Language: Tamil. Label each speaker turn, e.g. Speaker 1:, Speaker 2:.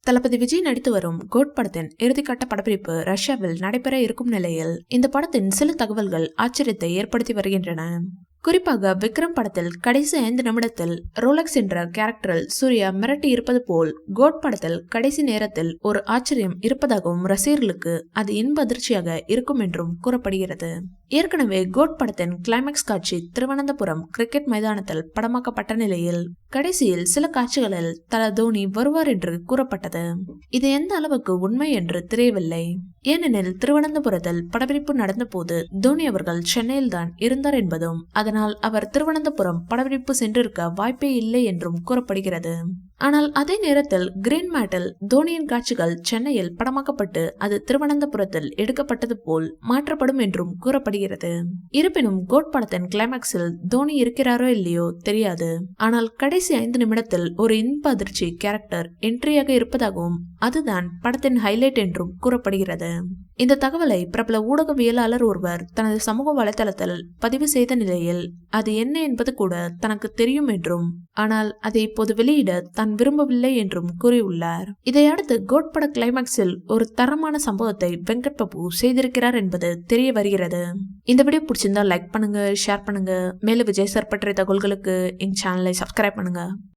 Speaker 1: தளபதி விஜய் நடித்து வரும் கோட் படத்தின் இறுதிக்கட்ட படப்பிடிப்பு ரஷ்யாவில் நடைபெற இருக்கும் நிலையில் இந்த படத்தின் சில தகவல்கள் ஆச்சரியத்தை ஏற்படுத்தி வருகின்றன. குறிப்பாக விக்ரம் படத்தில் கடைசி 5 நிமிடத்தில் ரோலக்ஸ் என்ற கேரக்டரில் சூர்யா மிரட்டி இருப்பது போல் கோட் படத்தில் கடைசி நேரத்தில் ஒரு ஆச்சரியம் இருப்பதாகவும் ரசிகர்களுக்கு அது இன்ப அதிர்ச்சியாக இருக்கும் என்றும் கூறப்படுகிறது. ஏற்கனவே கோட் படத்தின் கிளைமேக்ஸ் காட்சி திருவனந்தபுரம் கிரிக்கெட் மைதானத்தில் படமாக்கப்பட்ட நிலையில் கடைசியில் சில காட்சிகளில் தல தோனி வருவார் என்று கூறப்பட்டது. இது எந்த அளவுக்கு உண்மை என்று தெரியவில்லை. ஏனெனில் திருவனந்தபுரத்தில் படப்பிடிப்பு நடந்த போது தோனி அவர்கள் சென்னையில் தான் இருந்தார் என்பதும் அதனால் அவர் திருவனந்தபுரம் படப்பிடிப்பு சென்றிருக்க வாய்ப்பே இல்லை என்றும் கூறப்படுகிறது. ஆனால் அதே நேரத்தில் கிரீன் மேட்டில் தோனியின் காட்சிகள் சென்னையில் படமாக்கப்பட்டு அது திருவனந்தபுரத்தில் எடுக்கப்பட்டது போல் மாற்றப்படும் என்றும் கூறப்படுகிறது. இருப்பினும் கோட் படத்தின் கிளைமேக்ஸில் தோனி இருக்கிறாரோ இல்லையோ தெரியாது. ஆனால் கடைசி 5 நிமிடத்தில் ஒரு இன்ப அதிர்ச்சி கேரக்டர் என்ட்ரியாக இருப்பதாகவும் அதுதான் படத்தின் ஹைலைட் என்றும் கூறப்படுகிறது. இந்த தகவலை பிரபல ஊடகவியலாளர் ஒருவர் தனது சமூக வலைதளத்தில் பதிவு செய்த நிலையில் அது என்ன என்பது கூட தனக்கு தெரியும் என்றும் ஆனால் அதை இப்போது வெளியிட தான் விரும்பவில்லை என்றும் கூறியுள்ளார். இதையடுத்து கோட் பட கிளைமேக்ஸில் ஒரு தரமான சம்பவத்தை வெங்கட் பிரபு செய்திருக்கிறார் என்பது தெரிய வருகிறது. இந்த வீடியோ பிடிச்சிருந்தா லைக் பண்ணுங்க, ஷேர் பண்ணுங்க. மேலும் விஜய் சார் பற்றிய தகவல்களுக்கு எங்க சேனலை சப்ஸ்கிரைப் பண்ணுங்க.